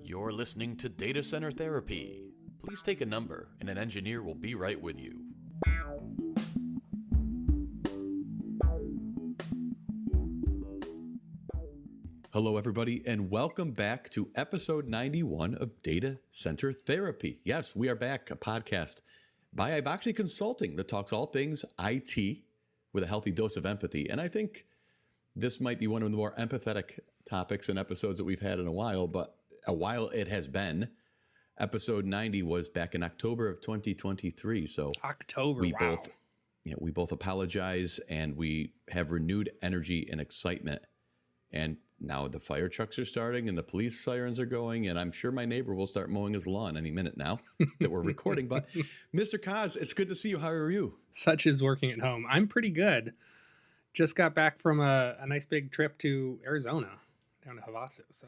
You're listening to Data Center Therapy. Please take a number and an engineer will be right with you. Hello, everybody, and welcome back to episode 91 of Data Center Therapy. Yes, we are back, a podcast by Havasupai Consulting that talks all things IT with a healthy dose of empathy. And I think this might be one of the more empathetic topics and episodes that we've had in a while, but a while it has been. Episode 90 was back in October of 2023. So we both apologize, and we have renewed energy and excitement. And now the fire trucks are starting and the police sirens are going, and I'm sure my neighbor will start mowing his lawn any minute now that we're recording. But Mr. Coz, it's good to see you. How are you? Such is working at home. I'm pretty good. Just got back from a nice big trip to Arizona, down to Havasu. So,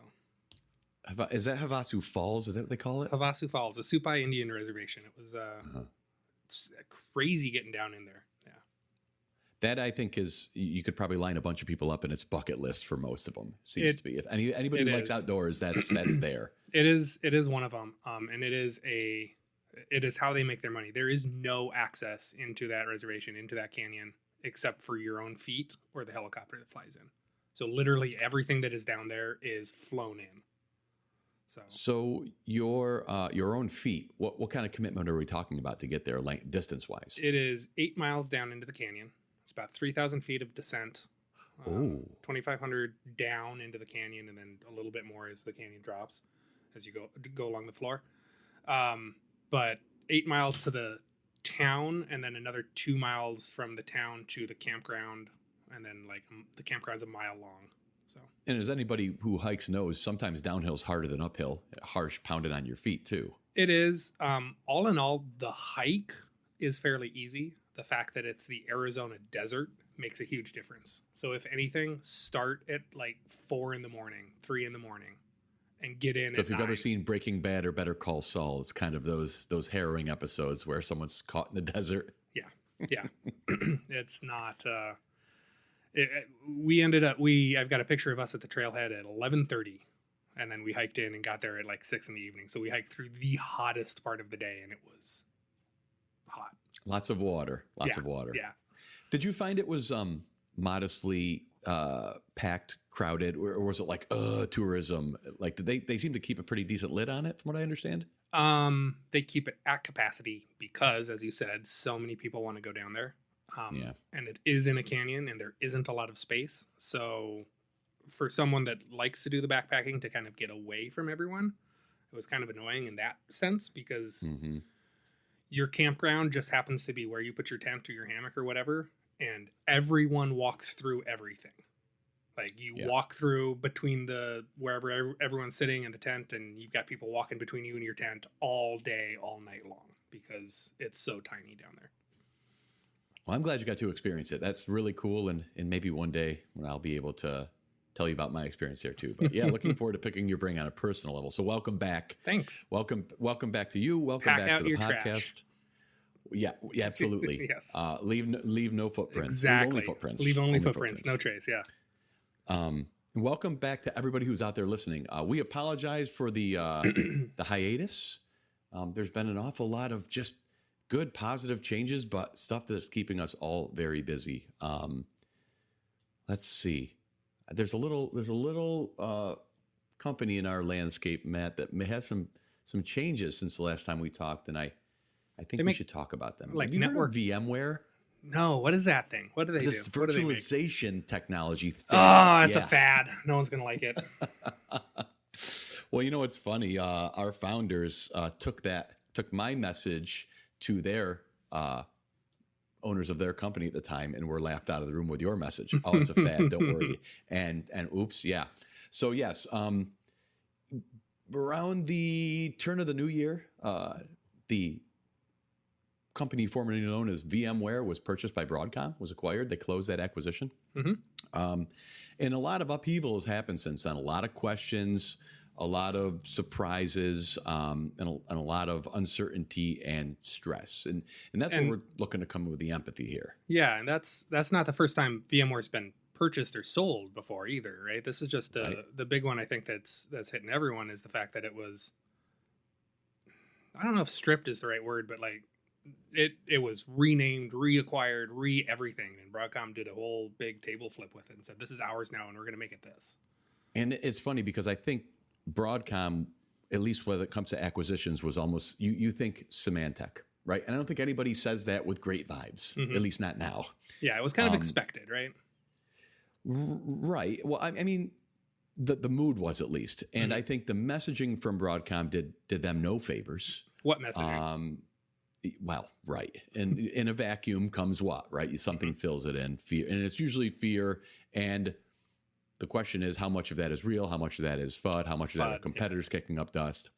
is that Havasupai Falls? Is that what they call it? Havasupai Falls, a Supai Indian reservation. It was it's crazy getting down in there. Yeah. That, I think, is, you could probably line a bunch of people up and it's bucket list for most of them. Seems to be. If anybody who likes outdoors, that's there. It is one of them. And it is how they make their money. There is no access into that reservation, into that canyon, except for your own feet or the helicopter that flies in. So literally everything that is down there is flown in. So your own feet, what kind of commitment are we talking about to get there, distance wise? It is 8 miles down into the canyon. It's about 3,000 feet of descent. 2,500 down into the canyon, and then a little bit more as the canyon drops as you go along the floor. But 8 miles to the town, and then another 2 miles from the town to the campground, and then the campground's a mile long. So, and as anybody who hikes knows, sometimes downhill's harder than uphill. Harsh, pounding on your feet too. It is. All in all, the hike is fairly easy. The fact that it's the Arizona desert makes a huge difference. So if anything, start at 4 in the morning, 3 in the morning, and get in. So if you've ever seen Breaking Bad or Better Call Saul, it's kind of those harrowing episodes where someone's caught in the desert. Yeah. It's not. I've got a picture of us at the trailhead at 11:30, and then we hiked in and got there at 6 in the evening. So we hiked through the hottest part of the day, and it was hot. Lots of water. Yeah. Did you find it was modestly packed, crowded, or was it tourism? They seem to keep a pretty decent lid on it, from what I understand. They keep it at capacity because, as you said, so many people want to go down there. And it is in a canyon, and there isn't a lot of space. So for someone that likes to do the backpacking to kind of get away from everyone, it was kind of annoying in that sense because your campground just happens to be where you put your tent or your hammock or whatever, and everyone walks through everything. Walk through between wherever everyone's sitting in the tent, and you've got people walking between you and your tent all day, all night long, because it's so tiny down there. Well, I'm glad you got to experience it. That's really cool. And maybe one day when I'll be able to tell you about my experience there too. But yeah, looking forward to picking your brain on a personal level. So welcome back. Thanks. Welcome back to you. Welcome back to the podcast. Trash. Yeah, absolutely. Yes. Leave no footprints. Exactly. Leave only footprints. Footprints. No trace. Yeah. Welcome back to everybody who's out there listening. We apologize for the hiatus. There's been an awful lot of just good, positive changes, but stuff that's keeping us all very busy. Let's see. There's a little company in our landscape, Matt, that has some changes since the last time we talked, and I think we should talk about them. Have you heard of VMware? No, what is that thing? What do they do? This virtualization technology thing. Oh, it's a fad. No one's going to like it. Well, you know what's funny? Our founders took my message to their owners of their company at the time, and were laughed out of the room with your message. Oh, it's a fad. Don't worry. And oops, yeah. So yes, around the turn of the new year, the company formerly known as VMware was purchased by Broadcom, was acquired. They closed that acquisition. And a lot of upheaval has happened since then. A lot of questions. a lot of surprises, and a lot of uncertainty and stress. And that's where we're looking to come with the empathy here. Yeah, and that's not the first time VMware's been purchased or sold before either, right? This is just the big one I think that's hitting everyone is the fact that it was, I don't know if stripped is the right word, but like it was renamed, reacquired, everything, and Broadcom did a whole big table flip with it and said, this is ours now and we're going to make it this. And it's funny because I think Broadcom, at least when it comes to acquisitions, was almost, you think Symantec, right? And I don't think anybody says that with great vibes, at least not now. Yeah, it was kind of expected, right? Right. Well, I mean, the mood was at least. And I think the messaging from Broadcom did them no favors. What messaging? Well, right. And in a vacuum comes what, right? Something fills it in, fear. And it's usually fear. And the question is, how much of that is real? How much of that is FUD? How much of that are competitors kicking up dust?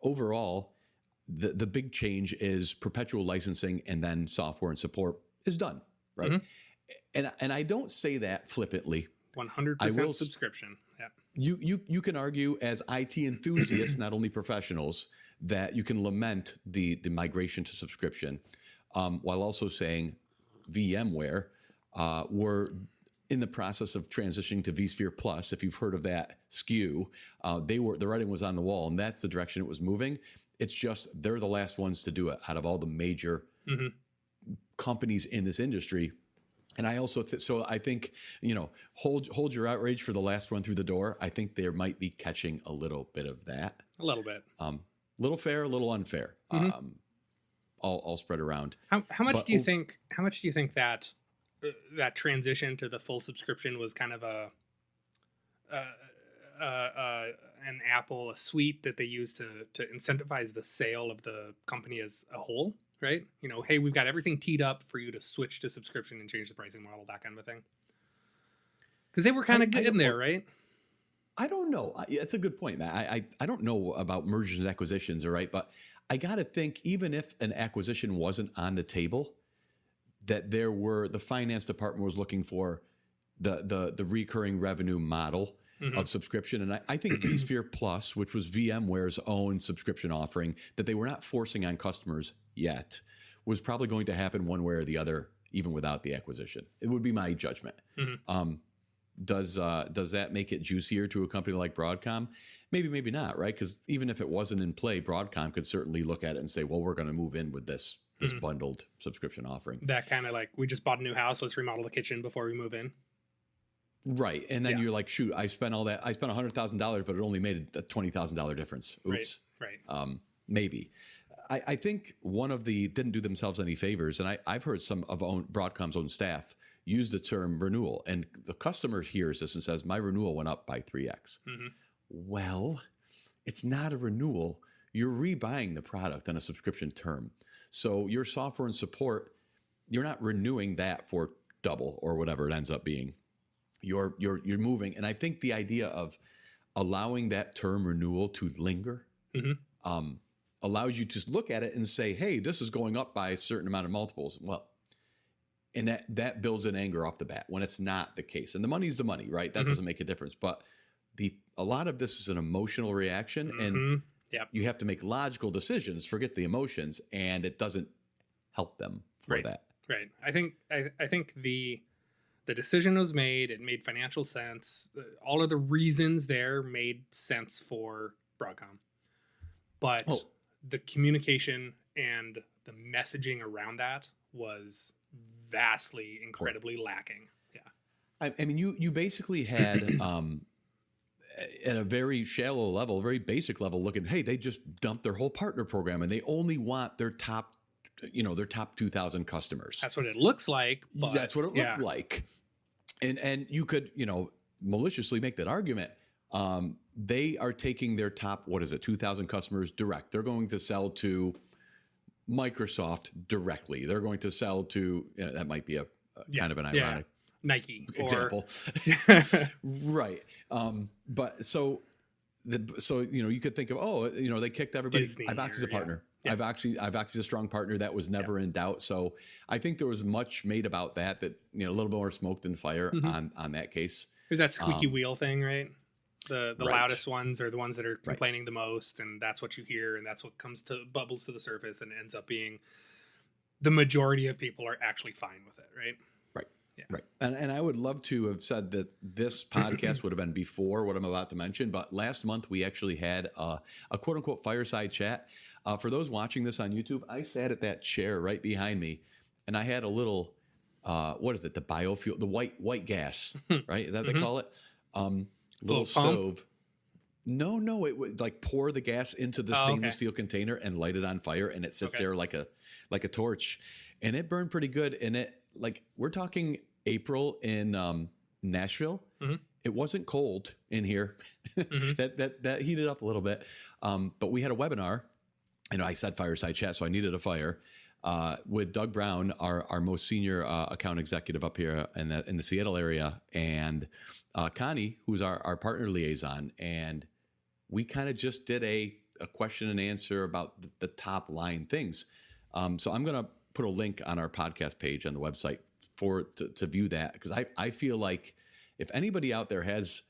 Overall, the big change is perpetual licensing, and then software and support is done, right? And I don't say that flippantly. 100% subscription. Yeah. You can argue as IT enthusiasts, not only professionals, that you can lament the migration to subscription, while also saying VMware were in the process of transitioning to vSphere Plus. If you've heard of that SKU, the writing was on the wall, and that's the direction it was moving. It's just they're the last ones to do it out of all the major companies in this industry. And I also so I think, hold your outrage for the last one through the door. I think there might be catching a little bit of that. A little bit. Little fair, a little unfair. All spread around. How much do you think? How much do you think that that transition to the full subscription was kind of an apple, a sweet that they used to incentivize the sale of the company as a whole, right? Hey, we've got everything teed up for you to switch to subscription and change the pricing model, that kind of a thing. Because they were kind of getting there, right? I don't know. It's a good point, Matt. I don't know about mergers and acquisitions, all right? But I got to think, even if an acquisition wasn't on the table, that the finance department was looking for the recurring revenue model of subscription. And I think vSphere Plus, which was VMware's own subscription offering that they were not forcing on customers yet, was probably going to happen one way or the other, even without the acquisition. It would be my judgment. Does that make it juicier to a company like Broadcom? Maybe not, right? Because even if it wasn't in play, Broadcom could certainly look at it and say, well, we're going to move in with this bundled subscription offering. That kind of like, we just bought a new house, let's remodel the kitchen before we move in. Right. And then you're like, shoot, I spent all that. I spent $100,000, but it only made a $20,000 difference. Oops. Right. Maybe. I think didn't do themselves any favors. And I've heard some of Broadcom's own staff use the term renewal. And the customer hears this and says, my renewal went up by 3X. Well, it's not a renewal. You're rebuying the product on a subscription term. So your software and support, you're not renewing that for double or whatever it ends up being. You're moving. And I think the idea of allowing that term renewal to linger allows you to look at it and say, hey, this is going up by a certain amount of multiples. Well, and that builds an anger off the bat when it's not the case. And the money's the money, right? That doesn't make a difference. But a lot of this is an emotional reaction, and you have to make logical decisions, forget the emotions, and it doesn't help them for that. Right. I think the decision was made. It made financial sense. All of the reasons there made sense for Broadcom. But the communication and the messaging around that was vastly, incredibly lacking. Yeah. I mean, you basically had at a very shallow level, very basic level, looking, hey, they just dumped their whole partner program and they only want their top 2,000 customers. That's what it looks like. But that's what it looked like. And you could, maliciously make that argument. They are taking their top, 2,000 customers direct. They're going to sell to Microsoft directly. They're going to sell to, that might be a kind of an ironic Nike example. Right. But so you could think of, they kicked everybody. Disney Ivac's a partner. Yeah. Ivac's a strong partner. That was never in doubt. So I think there was much made about that a little bit more smoke than fire on that case. There's that squeaky wheel thing, right? The Right. loudest ones are the ones that are Right. complaining the most, and that's what you hear, and that's what bubbles to the surface, and ends up being the majority of people are actually fine with it, right? Right. Yeah. Right. And I would love to have said that this podcast would have been before what I'm about to mention, but last month we actually had a quote unquote fireside chat. For those watching this on YouTube, I sat at that chair right behind me, and I had a little, what is it? The biofuel, the white gas, right? Is that what they call it? Little stove. No, it would like pour the gas into the stainless steel container and light it on fire, and it sits there like a torch, and it burned pretty good. And it, like, we're talking April in Nashville. It wasn't cold in here. that heated up a little bit. But we had a webinar, and I said fireside chat, so I needed a fire. With Doug Brown, our most senior account executive up here in the Seattle area, and Connie, who's our partner liaison, and we kind of just did a question and answer about the top line things. So I'm going to put a link on our podcast page on the website to view that, because I feel like if anybody out there has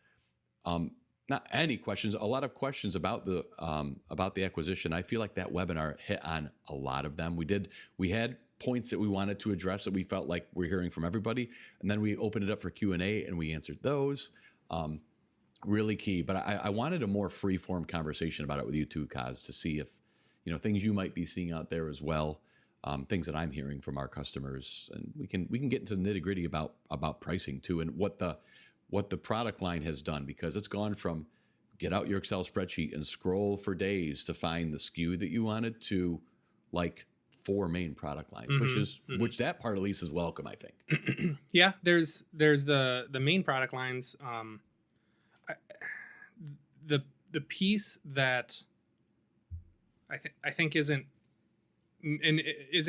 not any questions, a lot of questions about the acquisition, I feel like that webinar hit on a lot of them. We had points that we wanted to address that we felt like we're hearing from everybody, and then we opened it up for Q&A and we answered those. Really key. But I wanted a more free form conversation about it with you too, Coz, to see if, things you might be seeing out there as well, things that I'm hearing from our customers, and we can get into the nitty gritty about pricing too, and what the product line has done, because it's gone from get out your Excel spreadsheet and scroll for days to find the SKU that you wanted to like 4 main product lines, which that part at least is welcome, I think. Yeah, there's the main product lines. The piece that I think isn't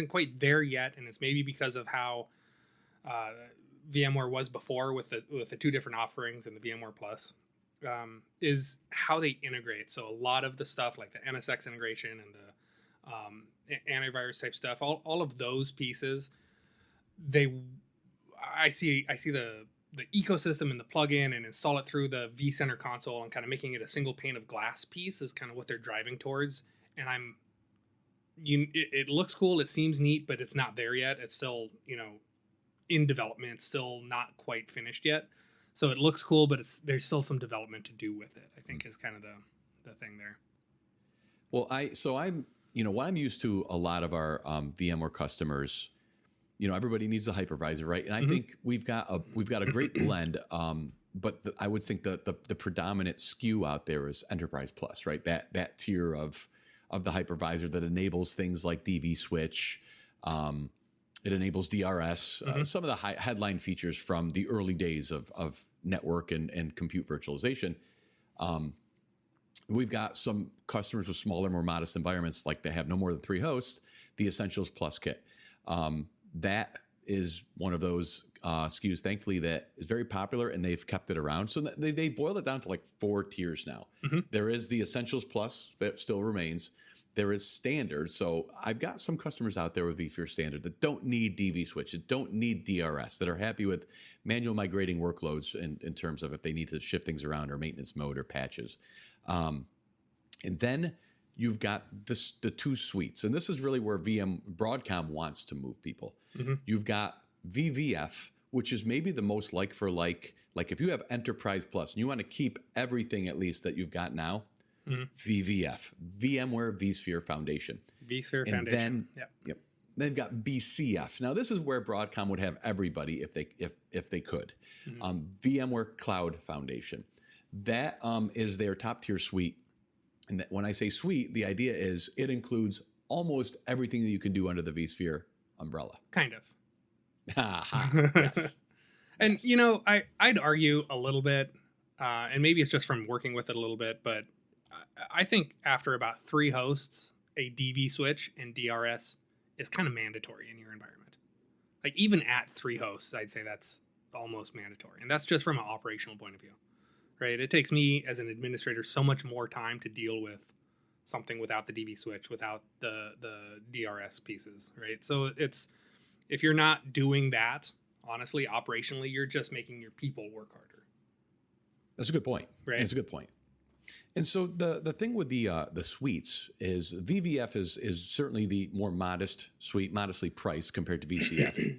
quite there yet, and it's maybe because of how VMware was before with the 2 different offerings and the VMware Plus, is how they integrate. So a lot of the stuff like the NSX integration and the antivirus type stuff, all of those pieces, I see the ecosystem and the plugin and install it through the vCenter console and kind of making it a single pane of glass piece is kind of what they're driving towards. And it looks cool. It seems neat, but it's not there yet. It's still, in development, still not quite finished yet. So it looks cool, but there's still some development to do with it, I think, is kind of the thing there. Well, what I'm used to, a lot of our VMware customers, everybody needs a hypervisor, right? And I think we've got a great blend. But I would think the predominant SKU out there is Enterprise Plus, right? That tier of the hypervisor that enables things like DV switch. It enables DRS, some of the headline features from the early days of network and compute virtualization. We've got some customers with smaller, more modest environments, like they have no more than 3 hosts, the Essentials Plus kit. That is one of those SKUs, thankfully, that is very popular, and they've kept it around. So they boiled it down to like 4 tiers now. There is the Essentials Plus that still remains. There is Standard. So I've got some customers out there with vSphere Standard that don't need DV switch, that don't need DRS, that are happy with manual migrating workloads in terms of if they need to shift things around or maintenance mode or patches. And then you've got the 2 suites. And this is really where Broadcom wants to move people. You've got VVF, which is maybe the most like for like if you have Enterprise Plus and you want to keep everything at least that you've got now, VVF, VMware vSphere Foundation. vSphere and Foundation. Then they've got VCF. Now this is where Broadcom would have everybody if they could. VMware Cloud Foundation. That is their top tier suite. And when I say suite, the idea is it includes almost everything that you can do under the vSphere umbrella. Kind of. Yes. And, I'd argue a little bit, and maybe it's just from working with it a little bit, but I think after about 3 hosts, a DV switch and DRS is kind of mandatory in your environment. Like even at 3 hosts, I'd say that's almost mandatory. And that's just from an operational point of view, right? It takes me as an administrator so much more time to deal with something without the DV switch, without the DRS pieces, right? So if you're not doing that, honestly, operationally, you're just making your people work harder. That's a good point. Right. That's a good point. And so the thing with the suites is VVF is certainly the more modest suite, modestly priced compared to VCF.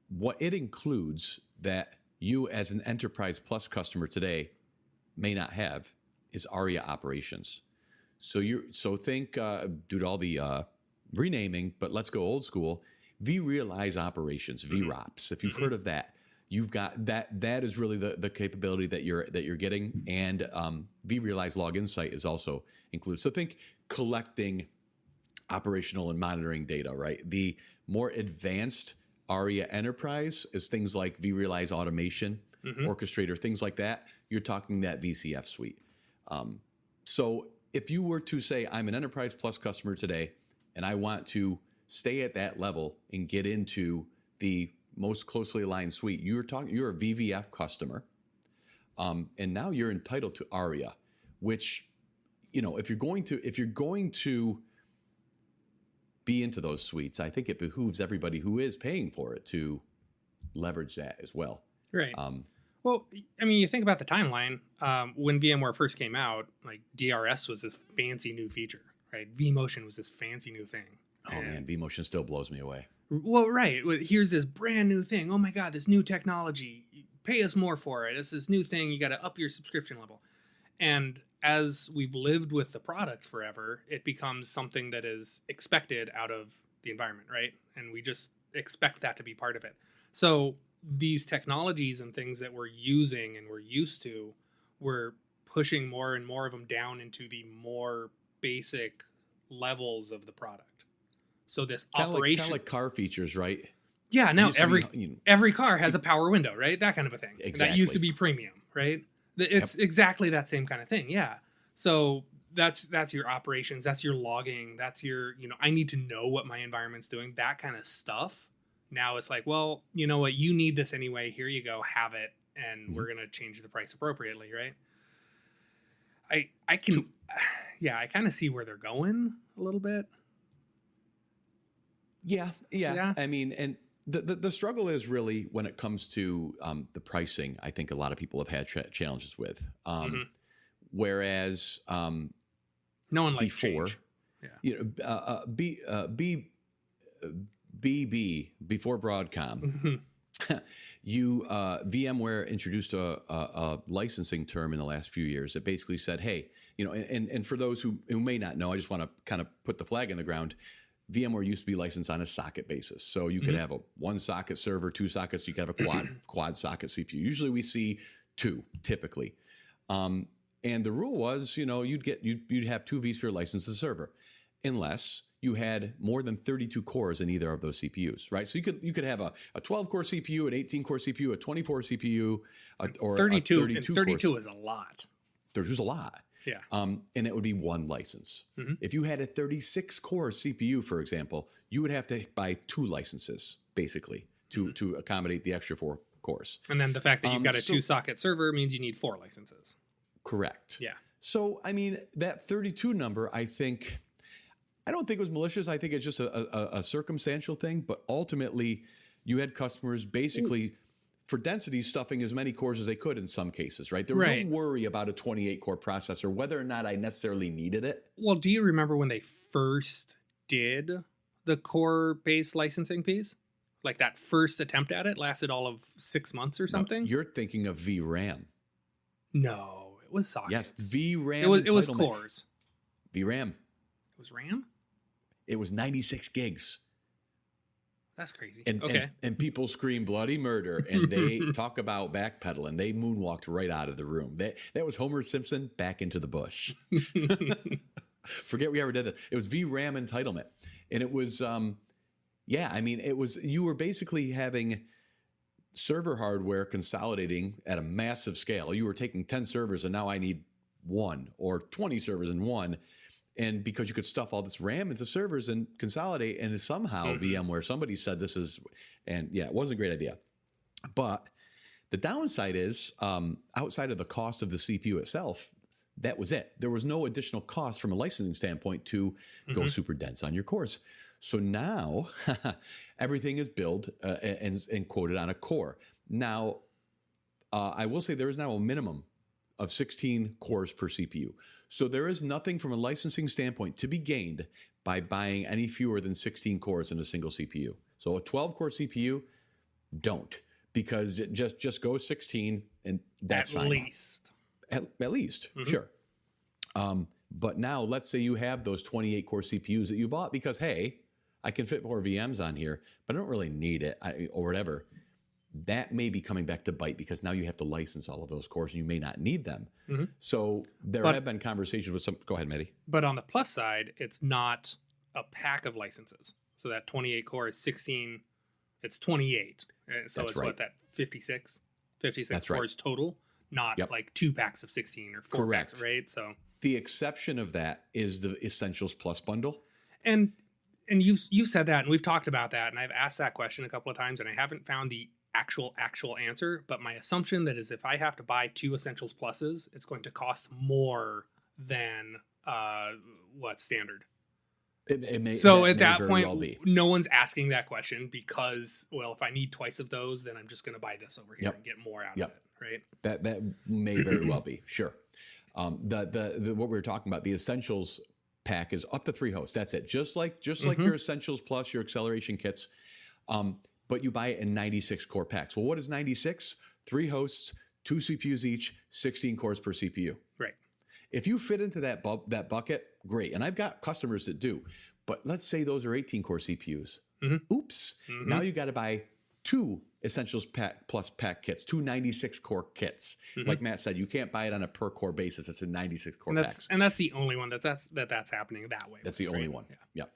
What it includes that you as an Enterprise Plus customer today may not have is ARIA operations. So think due to all the renaming, but let's go old school, vRealize operations, VROPs. If you've heard of that, you've got that is really the capability that you're getting, and vRealize Log Insight is also included. So think collecting operational and monitoring data, right? The more advanced ARIA Enterprise is things like vRealize Automation, Orchestrator, things like that. You're talking that VCF suite. So if you were to say, I'm an Enterprise Plus customer today, and I want to stay at that level and get into the most closely aligned suite, you're a VVF customer, and now you're entitled to ARIA, which, if you're going to be into those suites, I think it behooves everybody who is paying for it to leverage that as well. Right. Well, I mean, you think about the timeline. When VMware first came out, like DRS was this fancy new feature, right? vMotion was this fancy new thing. Oh man, vMotion still blows me away. Well, right. Here's this brand new thing. Oh my God, this new technology. Pay us more for it. It's this new thing. You got to up your subscription level. And as we've lived with the product forever, it becomes something that is expected out of the environment, right? And we just expect that to be part of it. So these technologies and things that we're using and we're used to, we're pushing more and more of them down into the more basic levels of the product. So this operation, kind of like car features, right? Yeah, now every car has a power window, right? That kind of a thing. Exactly. That used to be premium, right? It's exactly that same kind of thing. Yeah. So that's your operations. That's your logging. That's your, I need to know what my environment's doing. That kind of stuff. Now it's like, well, you know what? You need this anyway. Here you go. Have it. And we're going to change the price appropriately, right? I kind of see where they're going a little bit. Yeah. I mean, and the struggle is really when it comes to the pricing. I think a lot of people have had challenges with. Whereas no one likes change. Yeah. BB before Broadcom, VMware introduced a licensing term in the last few years that basically said, hey, and for those who may not know, I just want to kind of put the flag in the ground. VMware used to be licensed on a socket basis. So you could have a one socket server, two sockets. You could have a quad socket CPU. Usually we see two typically. And the rule was, you'd have two vSphere licensed server unless you had more than 32 cores in either of those CPUs, right? So you could have a 12 core CPU, an 18 core CPU, a 24 CPU, or 32. A 32 32 is a lot. 32 is a lot. Yeah. And it would be one license. If you had a 36 core CPU, for example, you would have to buy two licenses basically to accommodate the extra 4 cores. And then the fact that you've got a 2-socket server means you need 4 licenses. Correct. Yeah. So, I mean, that 32 number, I don't think it was malicious. I think it's just a circumstantial thing. But ultimately, you had customers basically, for density, stuffing as many cores as they could in some cases, right? There was no worry about a 28-core processor, whether or not I necessarily needed it. Well, do you remember when they first did the core-based licensing piece? Like that first attempt at it lasted all of 6 months or something? No, you're thinking of VRAM. No, it was sockets. Yes, VRAM. It was cores. VRAM. It was RAM? It was 96 gigs. That's crazy. And people scream bloody murder, and they talk about backpedaling. They moonwalked right out of the room. That was Homer Simpson back into the bush. Forget we ever did that. It was VRAM entitlement. And it was, you were basically having server hardware consolidating at a massive scale. You were taking 10 servers, and now I need 1, or 20 servers in 1. And because you could stuff all this RAM into servers and consolidate, and somehow VMware, somebody said this is, and it wasn't a great idea. But the downside is, outside of the cost of the CPU itself, that was it. There was no additional cost from a licensing standpoint to go super dense on your cores. So now everything is billed and quoted on a core. Now, I will say there is now a minimum of 16 cores per CPU. So there is nothing from a licensing standpoint to be gained by buying any fewer than 16 cores in a single CPU. So a 12-core CPU, don't, because it just goes 16 and that's fine. At least, sure. But now let's say you have those 28-core CPUs that you bought because, hey, I can fit more VMs on here, but I don't really need it or whatever. That may be coming back to bite because now you have to license all of those cores and you may not need them. So there have been conversations with some. Go ahead, Maddie. But on the plus side, it's not a pack of licenses. So that 28 core is 16. It's 28. So That's it's right. what, that 56 That's cores total, not like 2 packs of 16 or 4 packs, right? So the exception of that is the Essentials Plus bundle. And you've said that, and we've talked about that, and I've asked that question a couple of times, and I haven't found the actual answer. But my assumption that is if I have to buy 2 Essentials Pluses, it's going to cost more than what's standard. It may. So that at may that very point, well be. no one's asking that question because, well, if I need twice of those, then I'm just going to buy this over here and get more out of it, right? That may very well be, sure. The what we were talking about, the Essentials pack is up to 3 hosts. That's it. Just like your Essentials Plus, your acceleration kits, but you buy it in 96 core packs. Well, what is 96? 3 hosts, 2 CPUs each, 16 cores per CPU. Right. If you fit into that bucket, great. And I've got customers that do. But let's say those are 18 core CPUs. Oops. Now you got to buy 2 Essentials Plus pack kits, 2 96 core kits. Like Matt said, you can't buy it on a per core basis. It's a 96 core packs. And that's the only one that's happening that way. That's the only one. Yep.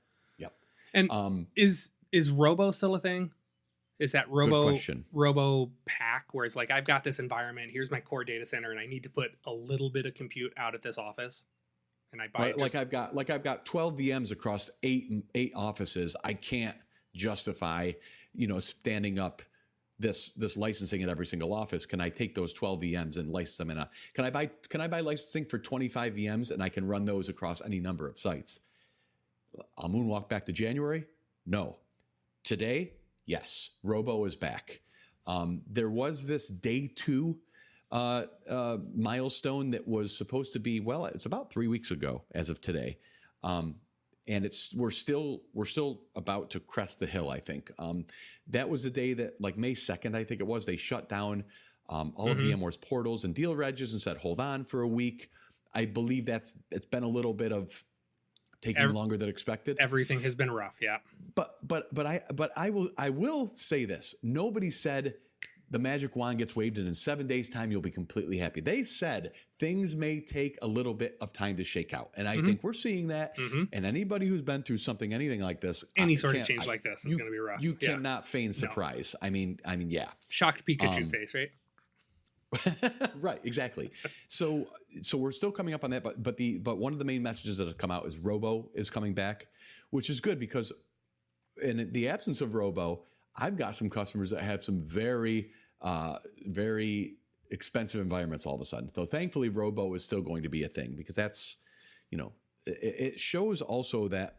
And is Robo still a thing? Is that Robo pack where it's like, I've got this environment, here's my core data center, and I need to put a little bit of compute out at this office, and I buy it. I've got 12 VMs across eight offices. I can't justify, standing up this licensing at every single office. Can I take those 12 VMs and license them in can I buy licensing for 25 VMs and I can run those across any number of sites? I'll moonwalk back to January. No. Today, yes, Robo is back. There was this day 2 milestone that was supposed to be, it's about 3 weeks ago as of today. And we're still about to crest the hill, I think. That was the day that, like May 2nd, I think it was, they shut down all of VMware's portals and deal regs and said, hold on for a week. I believe it's been a little bit of taking longer than expected. Everything has been rough, yeah. But I will say this. Nobody said the magic wand gets waved and in 7 days' time you'll be completely happy. They said things may take a little bit of time to shake out. And I think we're seeing that. And anybody who's been through anything like this, any sort of change like this is going to be rough. You cannot feign surprise. No. I mean, yeah. Shocked Pikachu face, right? Right, exactly. So we're still coming up on that, but one of the main messages that have come out is Robo is coming back, which is good because in the absence of Robo, I've got some customers that have some very, very expensive environments all of a sudden. So thankfully, Robo is still going to be a thing because that's, it shows also that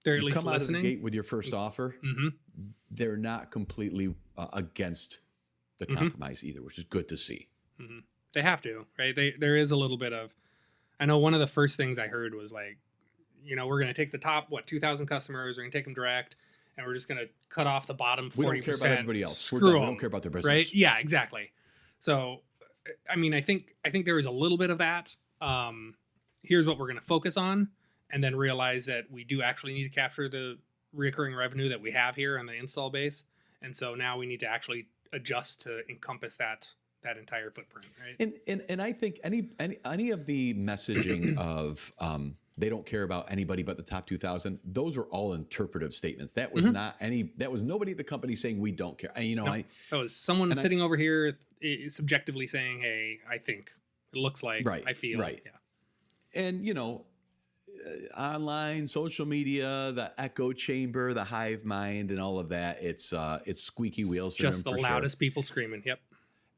they're at least come listening. Out of the gate with your first offer. They're not completely against the compromise either, which is good to see. They have to, right? There is a little bit of, I know one of the first things I heard was like, we're going to take the top, 2,000 customers, we're going to take them direct, and we're just going to cut off the bottom 40%. We don't care about everybody else. We don't care about their business. Right? Yeah, exactly. So, I mean, I think there is a little bit of that. Here's what we're going to focus on, and then realize that we do actually need to capture the recurring revenue that we have here on the install base. And so now we need to actually adjust to encompass that entire footprint, right? And I think any of the messaging of they don't care about anybody but the top 2,000. Those were all interpretive statements. That was not that was nobody at the company saying we don't care. That was someone sitting over here subjectively saying, "Hey, I think it looks like, right, I feel." Right. Yeah. And online, social media, the echo chamber, the hive mind, and all of that. It's squeaky wheels. Just the loudest people screaming. Yep.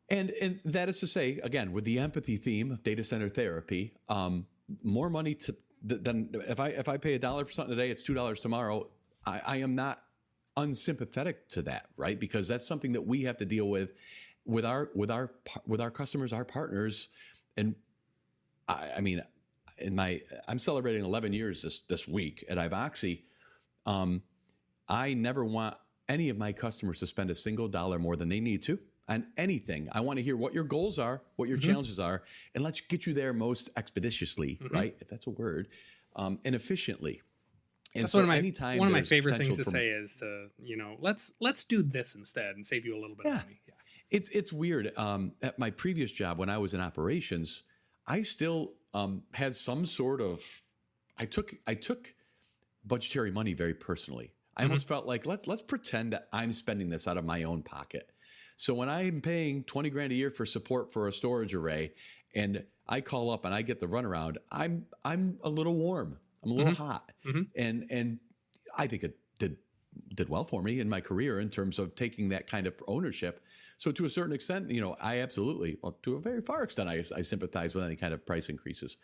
And that is to say, again, with the empathy theme of data center therapy, more money than if I pay $1 for something today, it's $2 tomorrow. I am not unsympathetic to that, right? Because that's something that we have to deal with with our customers, our partners, and I mean, I'm celebrating 11 years this week at Ivoxy. I never want any of my customers to spend a single dollar more than they need to on anything. I want to hear what your goals are, what your challenges are, and let's get you there most expeditiously, right? If that's a word, and efficiently. And that's so one of my favorite things to say is to, let's do this instead and save you a little bit of money. Yeah. It's weird. At my previous job, when I was in operations, I still had some sort of, I took budgetary money very personally. I almost felt like let's pretend that I'm spending this out of my own pocket. So when I'm paying $20 grand a year for support for a storage array, and I call up and I get the runaround, I'm a little warm. I'm a little hot, and I think it did well for me in my career in terms of taking that kind of ownership. So to a certain extent, I absolutely, well, to a very far extent, I sympathize with any kind of price increases.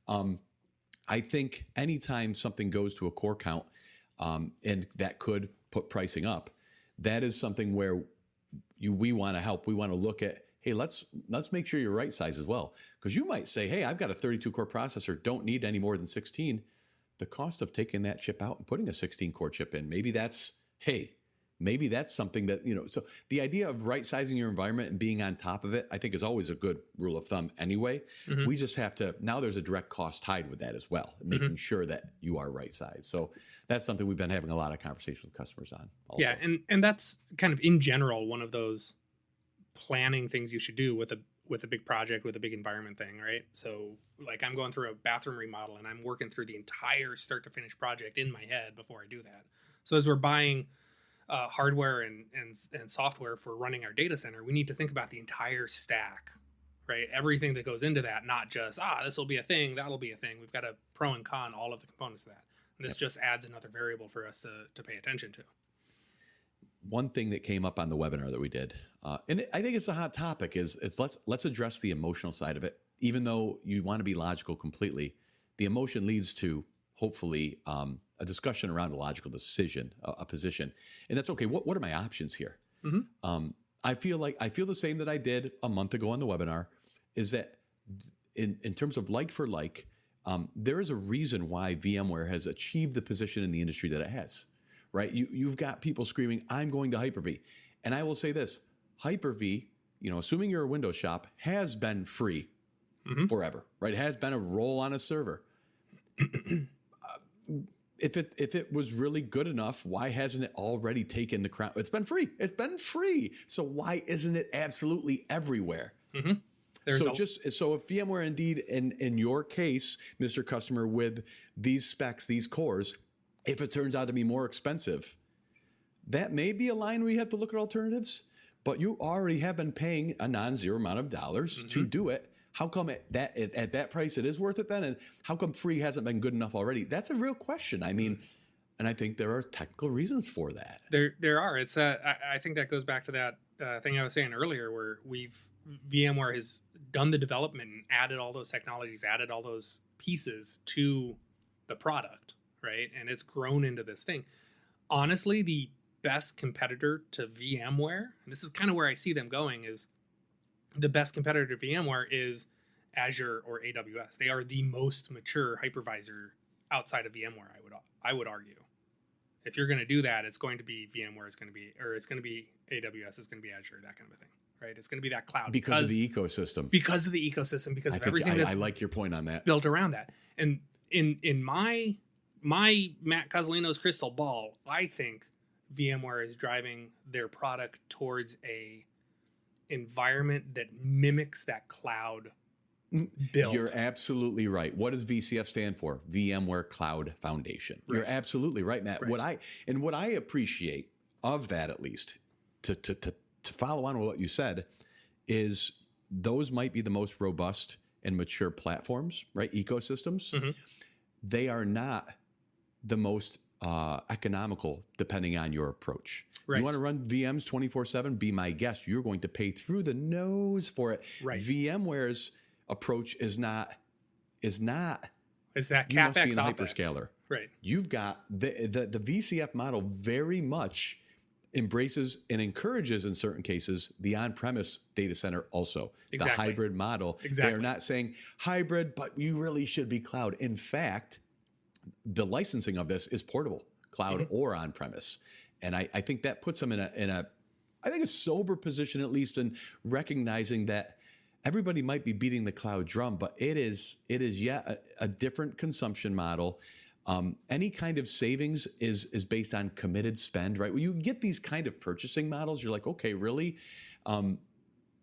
I think anytime something goes to a core count, and that could put pricing up, that is something where we want to help. We want to look at, hey, let's make sure you're right size as well, because you might say, hey, I've got a 32 core processor, don't need any more than 16. The cost of taking that chip out and putting a 16 core chip in, maybe that's something that, so the idea of right sizing your environment and being on top of it, I think is always a good rule of thumb anyway. We just have to, now there's a direct cost tied with that as well, making sure that you are right size. So that's something we've been having a lot of conversations with customers on also. Yeah. And that's kind of in general, one of those planning things you should do with a big project, with a big environment thing, right? So like I'm going through a bathroom remodel and I'm working through the entire start to finish project in my head before I do that. So as we're buying hardware and software for running our data center, we need to think about the entire stack, right? Everything that goes into that, not just, this will be a thing, that'll be a thing. We've got to pro and con all of the components of that. And this just adds another variable for us to pay attention to. One thing that came up on the webinar that we did, and I think it's a hot topic, is let's address the emotional side of it. Even though you want to be logical completely, the emotion leads to hopefully a discussion around a logical decision, a position, and that's okay. What are my options here? I feel the same that I did a month ago on the webinar, is that in terms of like for like, there is a reason why VMware has achieved the position in the industry that it has. Right? You've got people screaming, I'm going to Hyper-V. And I will say this, Hyper-V, assuming you're a Windows shop, has been free forever, right? It has been a roll on a server. If it was really good enough, why hasn't it already taken the crown? It's been free. It's been free. So why isn't it absolutely everywhere? So if VMware indeed, in your case, Mr. Customer, with these specs, these cores, if it turns out to be more expensive, that may be a line where you have to look at alternatives, but you already have been paying a non-zero amount of dollars to do it. How come at that price it is worth it then? And how come free hasn't been good enough already? That's a real question. I mean, and I think there are technical reasons for that. There are. It's I think that goes back to that thing I was saying earlier, where VMware has done the development and added all those technologies, added all those pieces to the product. Right. And it's grown into this thing. Honestly, the best competitor to VMware, and this is kind of where I see them going, is the best competitor to VMware is Azure or AWS. They are the most mature hypervisor outside of VMware, I would argue. If you're going to do that, it's going to be VMware, it's going to be AWS, it's going to be Azure, that kind of a thing. Right? It's going to be that cloud. Because of the ecosystem. Because of the ecosystem, because of everything that's I like your point on that. Built around that. And in my Matt Cozzolino's crystal ball, I think VMware is driving their product towards a environment that mimics that cloud build. You're absolutely right. What does VCF stand for? VMware Cloud Foundation. Right. You're absolutely right, Matt. Right. What I appreciate of that, at least, to follow on with what you said, is those might be the most robust and mature platforms, right? Ecosystems. They are not the most economical, depending on your approach. Right. You want to run VMs 24/7? Be my guest. You're going to pay through the nose for it. Right. VMware's approach is not. It's that CapEx you must be an hyperscaler. Right. You've got the VCF model very much embraces and encourages in certain cases the on-premise data center also. The hybrid model. They're not saying hybrid, but you really should be cloud. In fact, the licensing of this is portable, cloud or on-premise. And I think that puts them in a sober position, at least in recognizing that everybody might be beating the cloud drum, but it is yet a different consumption model. Any kind of savings is based on committed spend, right? When you get these kind of purchasing models, you're like, okay, really?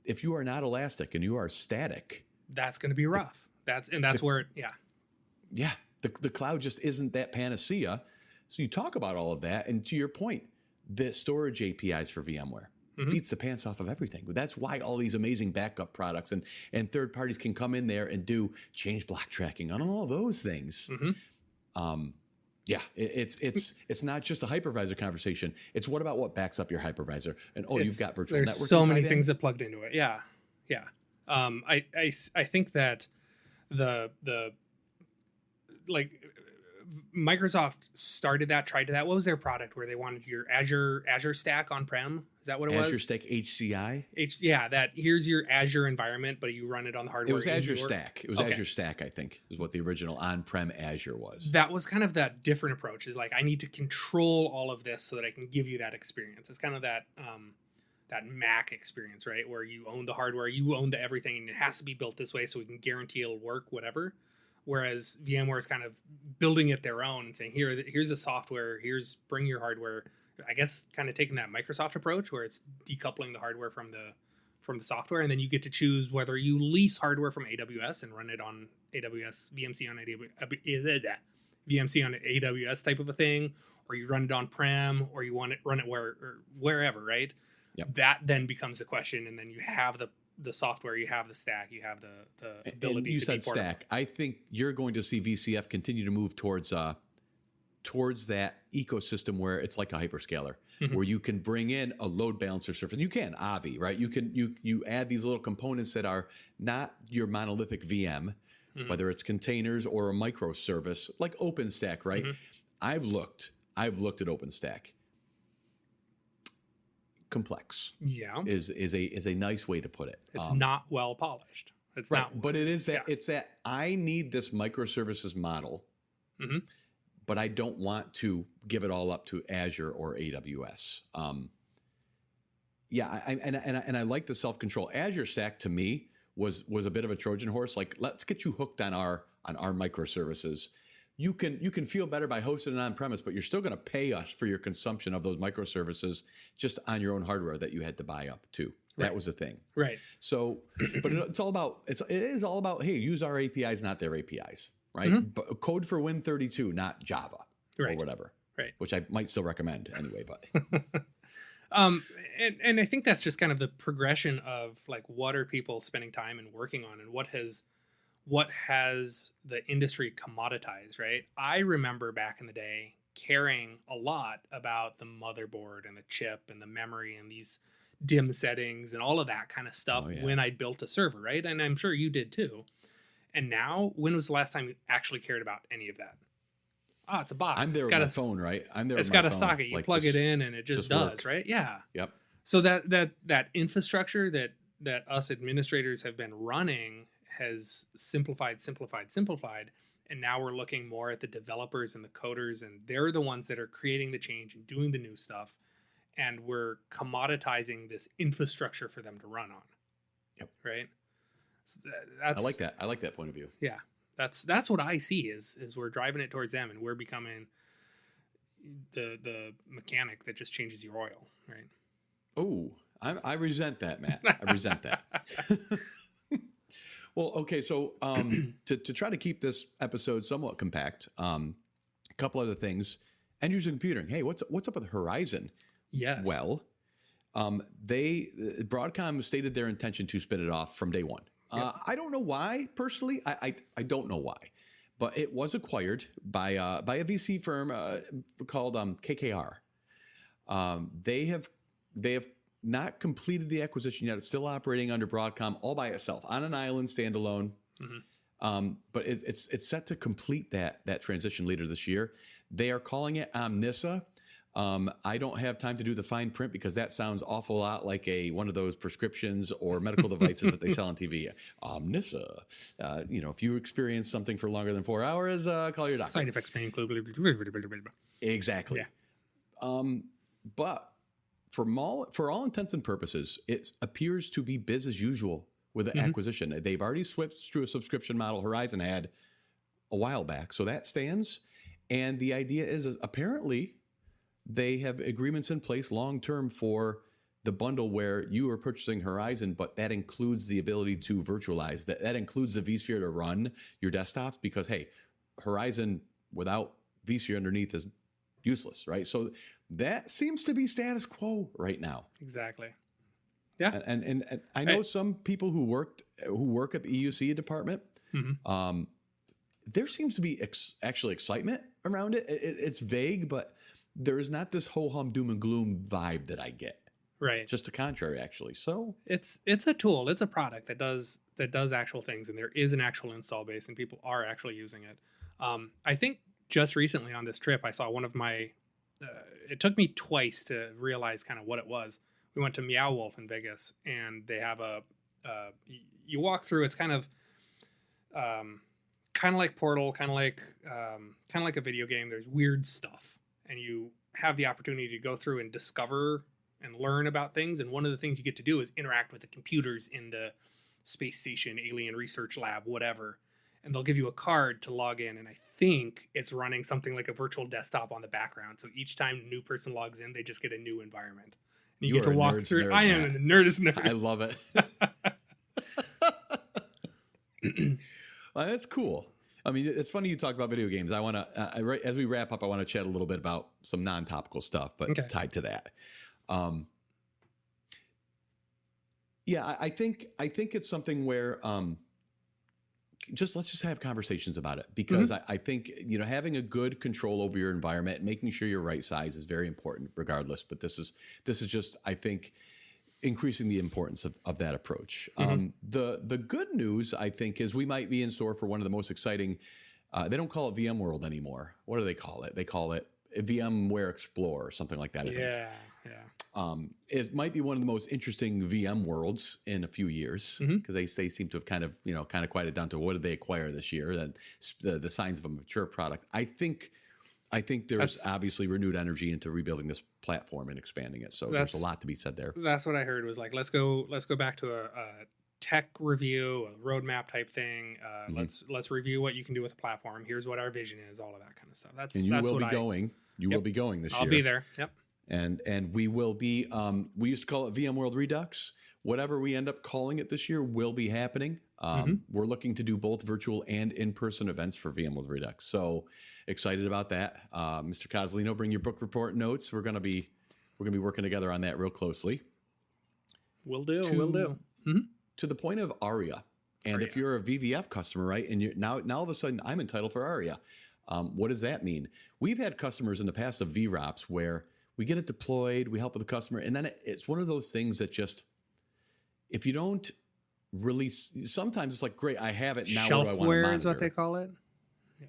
If you are not elastic and you are static, that's going to be rough. That's where, the cloud just isn't that panacea. So you talk about all of that, and to your point, the storage APIs for VMware beats the pants off of everything. That's why all these amazing backup products and third parties can come in there and do change block tracking on all those things. It's not just a hypervisor conversation. It's what backs up your hypervisor, and you've got virtual networking. There's so many things that plugged into it. Yeah. I think that the Microsoft tried that. What was their product where they wanted your Azure stack on-prem? Is that what it was? Azure Stack HCI? Here's your Azure environment, but you run it on the hardware. It was Azure Stack. It was Azure Stack, I think, is what the original on-prem Azure was. That was kind of that different approach. Is like, I need to control all of this so that I can give you that experience. It's kind of that Mac experience, right? Where you own the hardware, you own everything, and it has to be built this way so we can guarantee it'll work, whatever. Whereas VMware is kind of building it their own and saying, here's the software, bring your hardware. I guess kind of taking that Microsoft approach where it's decoupling the hardware from the software, and then you get to choose whether you lease hardware from AWS and run it on AWS, VMC on AWS type of a thing, or you run it on-prem, or you run it wherever, right? Yep. That then becomes a question, and then you have the software, you have the stack, you have the ability. And you said stack. I think you're going to see VCF continue to move towards that ecosystem where it's like a hyperscaler, where you can bring in a load balancer service. You can Avi, right? You add these little components that are not your monolithic VM, whether it's containers or a microservice like OpenStack, right? I've looked at OpenStack. Complex, is a nice way to put it. It's not well polished. It's right, not, but it is that it's that I need this microservices model, but I don't want to give it all up to Azure or AWS. I like the self control. Azure Stack to me was a bit of a Trojan horse. Like, let's get you hooked on our microservices. You can feel better by hosting it on premise, but you're still going to pay us for your consumption of those microservices just on your own hardware that you had to buy up too. That was the thing. Right. So, but it is all about, hey, use our APIs, not their APIs, right? But code for Win32, not Java or whatever. Right. Which I might still recommend anyway, but. And I think that's just kind of the progression of like, what are people spending time and working on, and what has the industry commoditized, right? I remember back in the day caring a lot about the motherboard and the chip and the memory and these DIMM settings and all of that kind of stuff when I built a server, right? And I'm sure you did too. And now, when was the last time you actually cared about any of that? Oh, it's a box. I'm there it's with got my phone, right? I'm there. It's got a socket. You plug it in and it just does, work. Right? Yeah. Yep. So that infrastructure that us administrators have been running has simplified, and now we're looking more at the developers and the coders, and they're the ones that are creating the change and doing the new stuff, and we're commoditizing this infrastructure for them to run on. Yep. Right. So I like that. I like that point of view. Yeah. That's what I see is we're driving it towards them, and we're becoming the mechanic that just changes your oil, right? Oh, I resent that, Matt. I resent that. Well, okay, so to try to keep this episode somewhat compact, a couple other things. End user computing. Hey, what's up with Horizon? Yes. Well, Broadcom stated their intention to spin it off from day one. Yep. I don't know why, personally. I don't know why, but it was acquired by a VC firm called KKR. They have not completed the acquisition yet. It's still operating under Broadcom all by itself on an island, standalone. But it's set to complete that transition later this year. They are calling it Omnissa. I don't have time to do the fine print because that sounds awful lot like one of those prescriptions or medical devices that they sell on TV. Omnissa. If you experience something for longer than 4 hours, call your doctor. Side effects, pain. Exactly. Yeah. But for all intents and purposes, it appears to be biz as usual with the acquisition. They've already switched to a subscription model. Horizon had a while back, so that stands. And the idea is apparently they have agreements in place long-term for the bundle where you are purchasing Horizon, but that includes the ability to virtualize. That includes the vSphere to run your desktops because, hey, Horizon without vSphere underneath is useless, right? So that seems to be status quo right now. Exactly. Yeah. And I know some people who work at the EUC department. There seems to be actually excitement around it. It's vague, but there is not this ho-hum doom and gloom vibe that I get. Right. Just the contrary, actually. So it's a tool. It's a product that does actual things, and there is an actual install base, and people are actually using it. I think just recently on this trip, I saw one of my. It took me twice to realize kind of what it was. We went to Meow Wolf in Vegas, and they have you walk through. It's kind of like Portal, kind of like a video game. There's weird stuff, and you have the opportunity to go through and discover and learn about things. And one of the things you get to do is interact with the computers in the space station, alien research lab, whatever. And they'll give you a card to log in. And I think it's running something like a virtual desktop on the background. So each time a new person logs in, they just get a new environment. And you get to walk through. I am the nerdest nerd. I love it. Well, that's cool. I mean, it's funny you talk about video games. I want to, as we wrap up, I want to chat a little bit about some non-topical stuff, but tied to that. I think it's something where let's just have conversations about it because I think having a good control over your environment, making sure you're right size is very important, regardless. But this is just I think increasing the importance of that approach. The good news I think is we might be in store for one of the most exciting. They don't call it VMworld anymore. What do they call it? They call it VMware Explore or something like that. I think. Yeah. It might be one of the most interesting VM worlds in a few years because they seem to have kind of quieted down to what did they acquire this year, that the signs of a mature product. I think there's obviously renewed energy into rebuilding this platform and expanding it. So there's a lot to be said there. That's what I heard was like, let's go back to a tech review, a roadmap type thing. Let's review what you can do with the platform. Here's what our vision is, all of that kind of stuff. You will be going this year. I'll be there. Yep. And we will be, we used to call it VMworld Redux. Whatever we end up calling it this year will be happening. We're looking to do both virtual and in-person events for VMworld Redux. So excited about that. Mr. Cozzolino, bring your book report notes. We're going to be working together on that real closely. Will do. To the point of ARIA. And if you're a VVF customer, right, and you're now all of a sudden I'm entitled for ARIA. What does that mean? We've had customers in the past of VROPs where we get it deployed, we help with the customer, and then it's one of those things that just, if you don't release, sometimes it's like, great, I have it, now what do I want to monitor? Shelfware is what they call it. Yeah.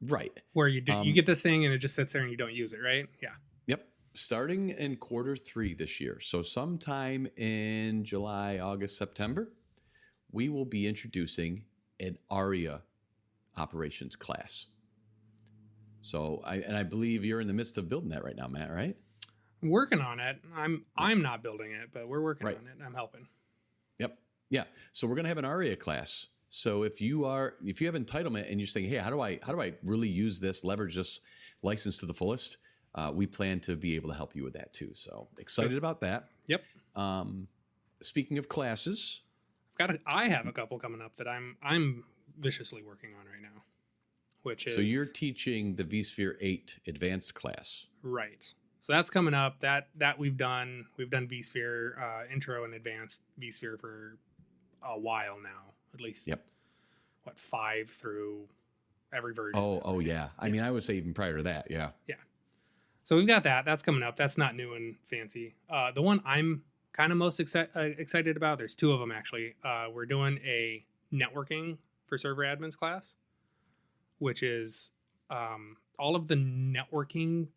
Right. Where you get this thing and it just sits there and you don't use it, right? Yeah. Yep. Starting in Q3 this year. So sometime in July, August, September, we will be introducing an ARIA operations class. So I believe you're in the midst of building that right now, Matt, right? I'm working on it. I'm not building it, but we're working on it. I'm helping. Yep. Yeah. So we're going to have an ARIA class. So if you have entitlement and you're saying, hey, how do I really use this, leverage this license to the fullest? We plan to be able to help you with that too. So excited about that. Yep. Speaking of classes, I have a couple coming up that I'm viciously working on right now. So you're teaching the vSphere 8 advanced class. Right. So that's coming up. That we've done vSphere intro and advanced vSphere for a while now, at least. Yep. 5 through every version. Oh yeah. I mean, I would say even prior to that. Yeah. Yeah. So we've got that. That's coming up. That's not new and fancy. The one I'm kind of most excited about, there's 2 of them actually. We're doing a networking for server admins class, which is all of the networking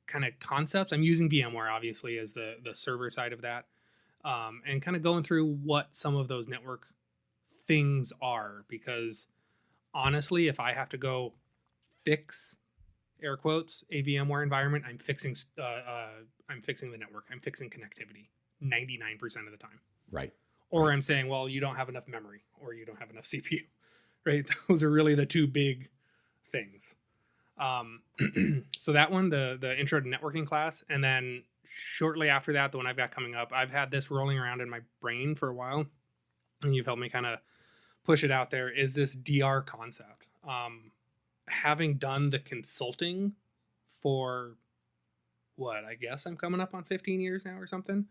kind of concepts. I'm using VMware obviously as the server side of that, and kind of going through what some of those network things are, because honestly, if I have to go fix, air quotes, a VMware environment, I'm fixing the network. I'm fixing connectivity 99% of the time. Right. Or I'm saying, well, you don't have enough memory or you don't have enough CPU, right? Those are really the two big things. So that one, the intro to networking class. And then shortly after that, the one I've got coming up, I've had this rolling around in my brain for a while, and you've helped me kind of push it out there, is this DR concept. Having done the consulting for what, I guess I'm coming up on 15 years now or something.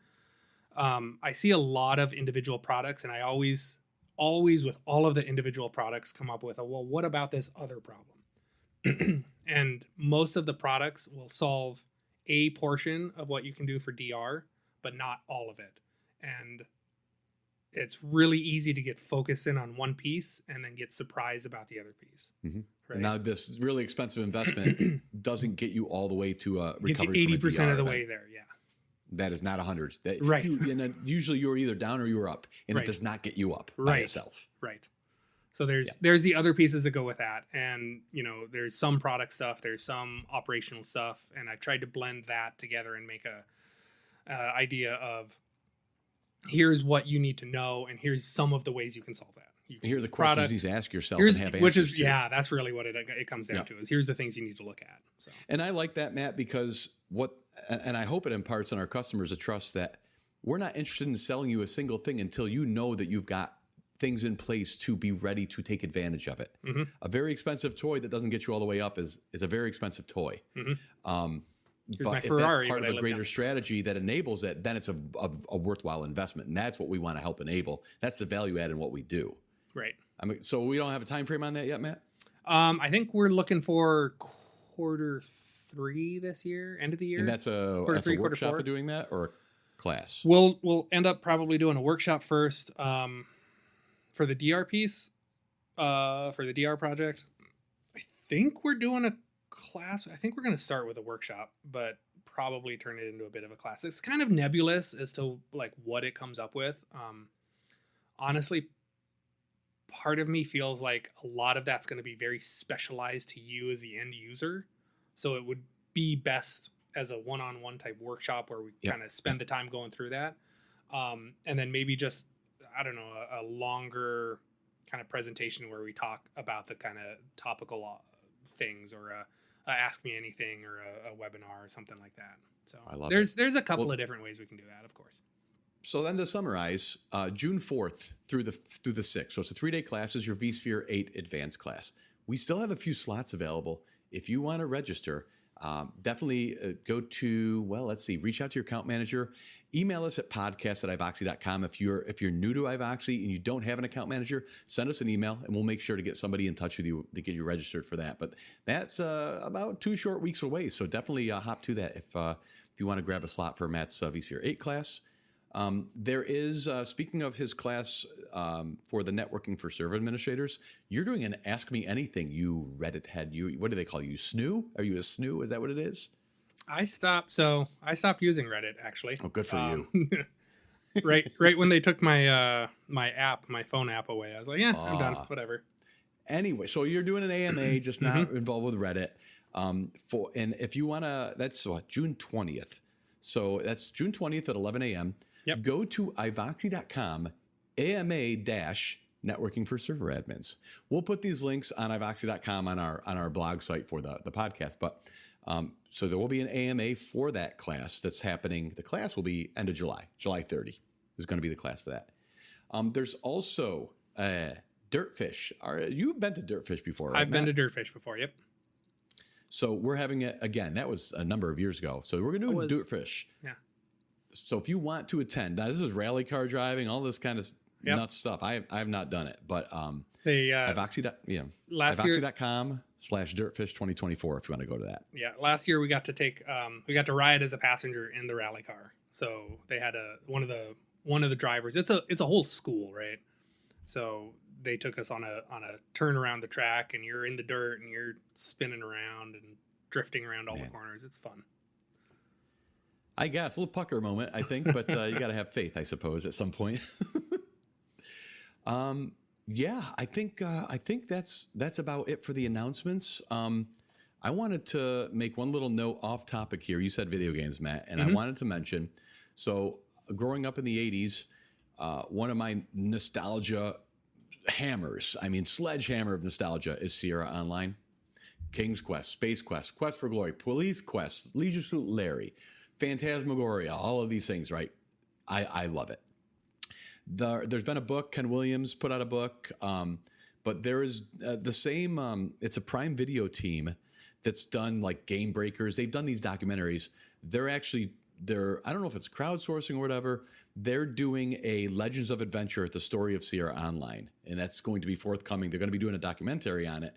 I see a lot of individual products, and I always with all of the individual products come up with well, what about this other problem? And most of the products will solve a portion of what you can do for DR, but not all of it. And it's really easy to get focused in on one piece and then get surprised about the other piece. Mm-hmm. Right? Now, this really expensive investment doesn't get you all the way to a recovery. Gets you 80% of the way there. Yeah. That is not 100. Right. Usually you're either down or you're up, and right. It does not get you up by itself. Right. So there's the other pieces that go with that. And, there's some product stuff, there's some operational stuff. And I've tried to blend that together and make a idea of here's what you need to know. And here's some of the ways you can solve that. Here are the questions you need to ask yourself and have answers to. Yeah, that's really what it comes down to, is here's the things you need to look at. So. And I like that, Matt, because and I hope it imparts on our customers a trust that we're not interested in selling you a single thing until you know that you've got things in place to be ready to take advantage of it. Mm-hmm. A very expensive toy that doesn't get you all the way up is a very expensive toy. Mm-hmm. But if that's part of a greater strategy that enables it, then it's a worthwhile investment. And that's what we want to help enable. That's the value add in what we do. Right. So we don't have a time frame on that yet, Matt? I think we're looking for Q3 this year, end of the year. And that's a workshop of doing that, or a class? We'll end up probably doing a workshop first for the DR piece, for the DR project. I think we're doing a class. I think we're going to start with a workshop, but probably turn it into a bit of a class. It's kind of nebulous as to what it comes up with. Honestly, part of me feels like a lot of that's going to be very specialized to you as the end user. So it would be best as a one-on-one type workshop where we kind of spend the time going through that. And then maybe just, I don't know, a longer kind of presentation where we talk about the kind of topical things, or a ask me anything, or a webinar or something like that. So there's a couple of different ways we can do that, of course. So then to summarize, June 4th through the 6th. So it's a 3-day class, is your vSphere 8 advanced class. We still have a few slots available. If you want to register, definitely go to, reach out to your account manager. Email us at podcast@ivoxy.com. If you're new to Ivoxy and you don't have an account manager, send us an email and we'll make sure to get somebody in touch with you to get you registered for that. But that's about 2 short weeks away. So definitely hop to that if you want to grab a slot for Matt's vSphere 8 class. There is, speaking of his class for the networking for server administrators, you're doing an Ask Me Anything, you Reddit head. What do they call you? SNU? Are you a SNU? Is that what it is? I stopped using Reddit, actually. Oh, good for you. right when they took my my phone app away, I was like, I'm done, whatever. Anyway, so you're doing an AMA, just not involved with Reddit. And if you want to, that's June 20th. So that's June 20th at 11 a.m. Yep. Go to ivoxy.com, AMA-networking for server admins. We'll put these links on ivoxy.com on our blog site for the podcast. But so there will be an AMA for that class that's happening. The class will be end of July 30 is going to be the class for that. There's also Dirtfish. You've been to Dirtfish before, right, I've been to Dirtfish before, yep. So we're having it again. That was a number of years ago. So we're going to do Dirtfish. Yeah. So if you want to attend, now this is rally car driving, all this kind of nuts stuff. I have not done it, but ivoxy.com/dirtfish2024 if you want to go to that. Yeah. Last year we got to ride as a passenger in the rally car. So they had one of the drivers. It's a whole school, right? So they took us on a turn around the track, and you're in the dirt and you're spinning around and drifting around all the corners. It's fun. I guess a little pucker moment, I think, but you got to have faith, I suppose, at some point. Yeah, I think that's about it for the announcements. I wanted to make one little note off topic here. You said video games, Matt, and I wanted to mention. So, growing up in the '80s, one of my nostalgia hammers, I mean sledgehammer of nostalgia, is Sierra Online, King's Quest, Space Quest, Quest for Glory, Police Quest, Leisure Suit Larry, Phantasmagoria, all of these things, right? I love it. There's been a book, Ken Williams put out a book, but there is the same, it's a Prime Video team that's done like Game Breakers. They've done these documentaries. They're I don't know if it's crowdsourcing or whatever. They're doing a Legends of Adventure at the story of Sierra Online, and that's going to be forthcoming. They're going to be doing a documentary on it,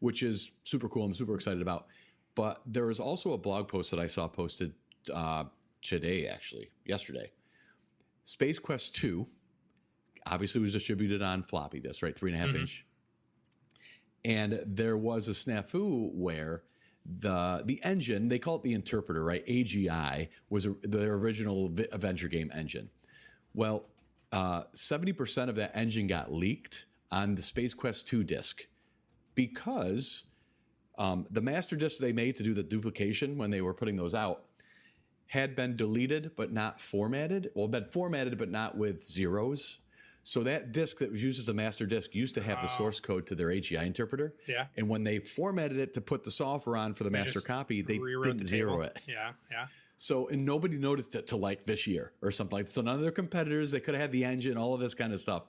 which is super cool. I'm super excited about. But there was also a blog post that I saw posted today, actually, yesterday. Space Quest 2 obviously was distributed on floppy disk, right? 3.5 inch. And there was a snafu where the engine, they call it the interpreter, right? AGI was the original adventure game engine. Well, 70% of that engine got leaked on the Space Quest 2 disc because the master disc they made to do the duplication when they were putting those out had been deleted but not formatted. Well, been formatted but not with zeros. So that disk that was used as a master disk used to have the source code to their AGI interpreter. Yeah. And when they formatted it to put the software on for the master copy, they didn't zero it. Yeah, yeah. So, and nobody noticed it till like this year or something like that. So none of their competitors, they could have had the engine, all of this kind of stuff.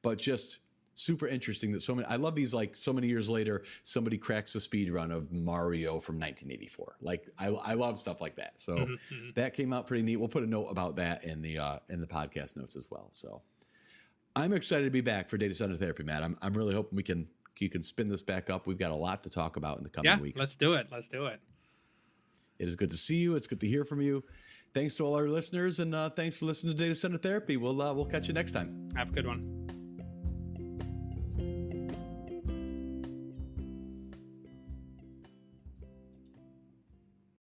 But just super interesting that so many, I love these, like so many years later, somebody cracks a speed run of Mario from 1984. Like I love stuff like that. So that came out pretty neat. We'll put a note about that in the podcast notes as well. So I'm excited to be back for Data Center Therapy, Matt. I'm really hoping you can spin this back up. We've got a lot to talk about in the coming weeks. Let's do it. Let's do it. It is good to see you. It's good to hear from you. Thanks to all our listeners, and thanks for listening to Data Center Therapy. We'll catch you next time. Have a good one.